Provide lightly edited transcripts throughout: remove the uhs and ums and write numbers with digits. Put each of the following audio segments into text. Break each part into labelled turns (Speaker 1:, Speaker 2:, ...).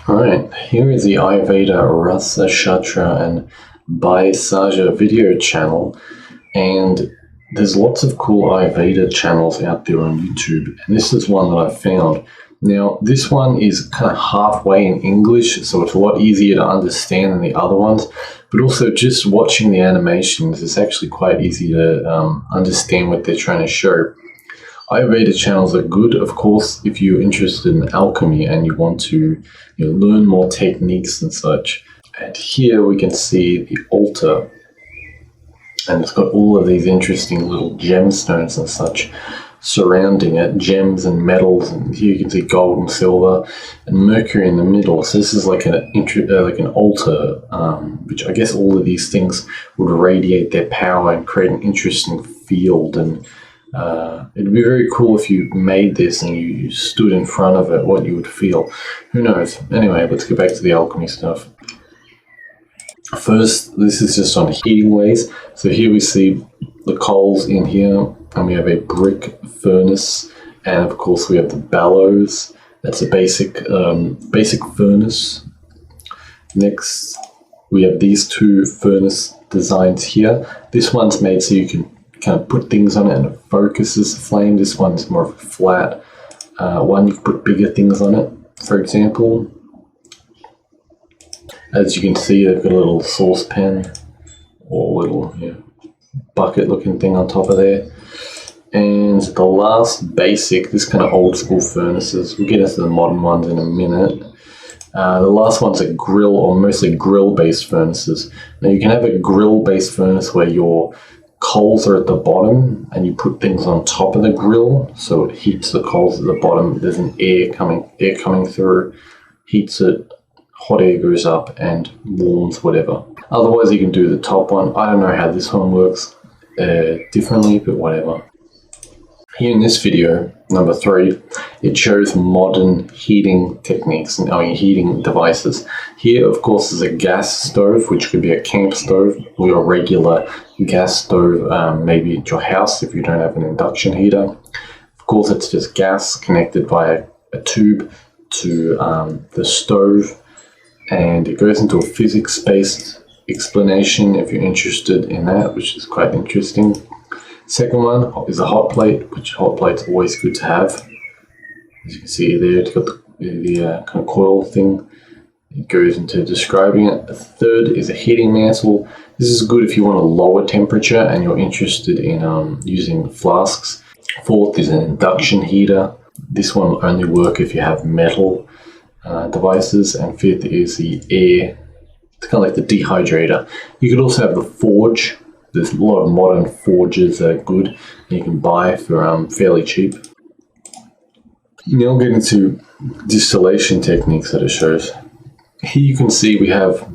Speaker 1: Alright, here is the Ayurveda Rasa Shatra and Bhai video channel, and there's lots of cool Ayurveda channels out there on YouTube, and this is one that I found. Now, this one is kind of halfway in English, so it's a lot easier to understand than the other ones, but also just watching the animations, it's actually quite easy to understand what they're trying to show. Ayurveda channels are good, of course, if you're interested in alchemy and you want to learn more techniques and such. And here we can see the altar, and it's got all of these interesting little gemstones and such surrounding it, gems and metals, and here you can see gold and silver and Mercury in the middle. So this is like an altar, which I guess all of these things would radiate their power and create an interesting field. And it'd be very cool if you made this and you stood in front of it, what you would feel. Who knows? Anyway, let's get back to the alchemy stuff. First, this is just on heating ways. So here we see the coals in here, and we have a brick furnace, and of course we have the bellows. That's a basic furnace. Next, we have these two furnace designs here. This one's made so you can kind of put things on it and it focuses the flame. This one's more of a flat one. You can put bigger things on it, for example. As you can see, they've got a little saucepan or little bucket looking thing on top of there. And the last basic, this kind of old school furnaces, we'll get into the modern ones in a minute. The last one's a grill, or mostly grill based furnaces. Now you can have a grill based furnace where your coals are at the bottom and you put things on top of the grill, so it heats the coals at the bottom. There's an air coming through, heats it, hot air goes up and warms whatever. Otherwise you can do the top one. I don't know how this one works differently, but whatever. Here in this video, number 3, it shows modern heating techniques and heating devices. Here, of course, is a gas stove, which could be a camp stove or a regular gas stove, maybe at your house if you don't have an induction heater. Of course, it's just gas connected via a tube to the stove, and it goes into a physics-based explanation if you're interested in that, which is quite interesting. Second one is a hot plate, which hot plate's always good to have. As you can see there, it's got the kind of coil thing. It goes into describing it. The third is a heating mantle. This is good if you want a lower temperature and you're interested in using flasks. Fourth is an induction heater. This one will only work if you have metal devices. And fifth is the air. It's kind of like the dehydrator. You could also have the forge. There's a lot of modern forges that are good and you can buy for fairly cheap. Now I'll get into distillation techniques that it shows. Here you can see we have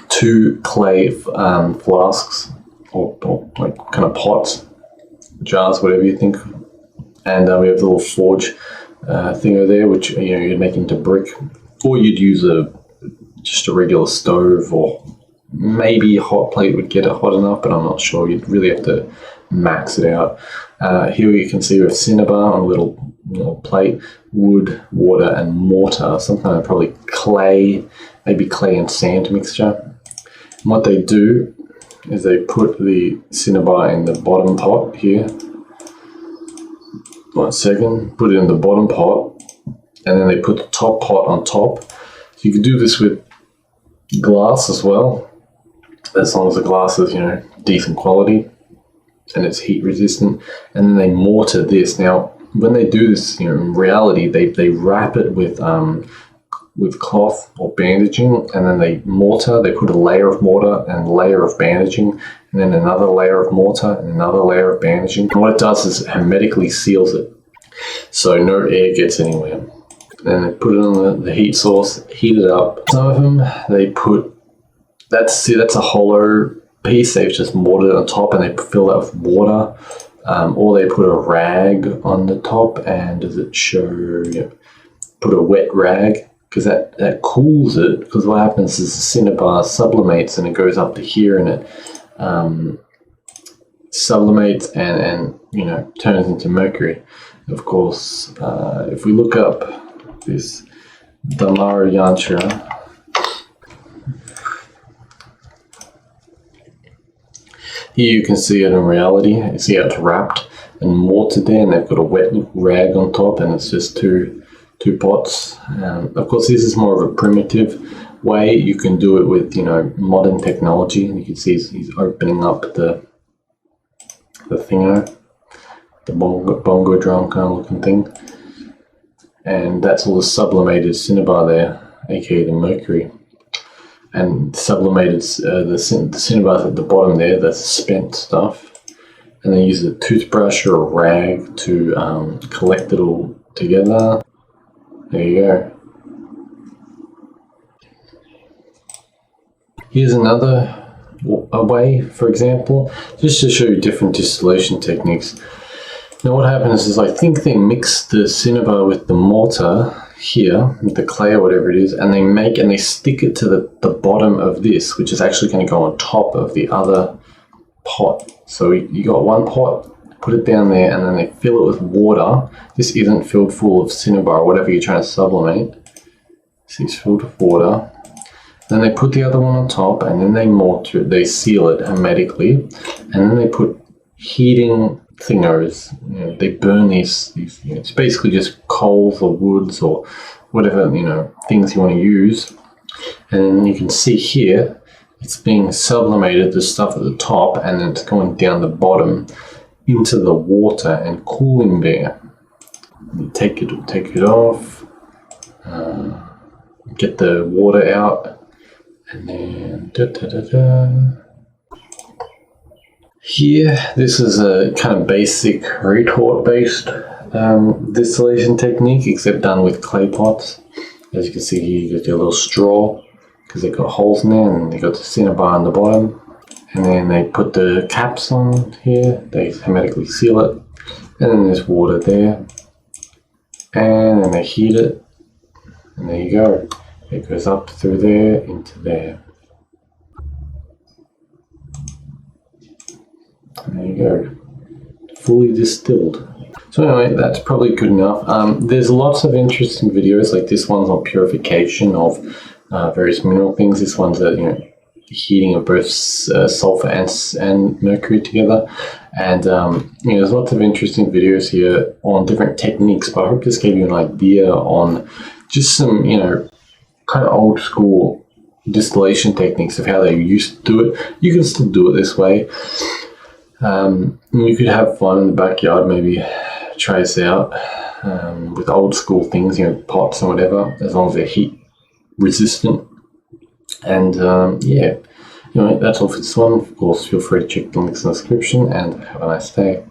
Speaker 1: 2 clay flasks or like kind of pots, jars, whatever you think. And we have the little forge thing over there, which you'd make into brick, or you'd use just a regular stove, or maybe a hot plate would get it hot enough, but I'm not sure. You'd really have to max it out. Here you can see we have cinnabar on a little plate, wood, water, and mortar. Sometimes probably clay, maybe clay and sand mixture. And what they do is they put the cinnabar in the bottom pot here. 1 second, put it in the bottom pot, and then they put the top pot on top. So you can do this with glass as well, as long as the glass is decent quality and it's heat resistant. And then they mortar this. Now when they do this, in reality they wrap it with cloth or bandaging, and then they put a layer of mortar and a layer of bandaging, and then another layer of mortar and another layer of bandaging. And what it does is it hermetically seals it so no air gets anywhere. Then they put it on the heat source, heat it up. Some of them they put that's a hollow piece. They've just mortared it on top and they fill that with water, or they put a rag on the top. And does it show? Put a wet rag, because that cools it. Because what happens is the cinnabar sublimates and it goes up to here, and it sublimates and turns into mercury. Of course, if we look up this Damar Yantra. Here you can see it in reality. You see how it's wrapped and mortared there, and they've got a wet rag on top, and it's just two pots. Of course, this is more of a primitive way. You can do it with, you know, modern technology. You can see he's opening up the thingo, the bongo drum kind of looking thing, and that's all the sublimated cinnabar there, aka the mercury. And sublimated the cinnabars at the bottom there, that's spent stuff, and they use a toothbrush or a rag to collect it all together. There you go. Here's another way, for example, just to show you different distillation techniques. Now what happens is, I think they mix the cinnabar with the mortar here, with the clay or whatever it is, and they stick it to the bottom of this, which is actually going to go on top of the other pot. So you got one pot, put it down there, and then they fill it with water. This isn't filled full of cinnabar or whatever you're trying to sublimate. See, it's filled with water. Then they put the other one on top, and then they mortar it, they seal it hermetically, and then they put heating thingers. You know, they burn these you know, it's basically just coals or woods or whatever, you know, things you want to use. And you can see here, it's being sublimated, the stuff at the top, and then it's going down the bottom into the water and cooling there. You take it off, get the water out, and then here, this is a kind of basic retort-based distillation technique, except done with clay pots. As you can see here, you got your little straw, because they've got holes in there, and they've got the cinnabar on the bottom. And then they put the caps on here, they hermetically seal it, and then there's water there. And then they heat it, and there you go. It goes up through there into there. And there you go, fully distilled. So anyway, that's probably good enough. There's lots of interesting videos, like this one's on purification of various mineral things. This one's you know, heating of both sulfur and mercury together. And you know, there's lots of interesting videos here on different techniques, but I hope this gave you an idea on just some, you know, kind of old school distillation techniques of how they used to do it. You can still do it this way. You could have fun in the backyard, maybe try this out with old school things, you know, pots and whatever, as long as they're heat resistant. And yeah, anyway, that's all for this one. Of course, feel free to check the links in the description, and have a nice day.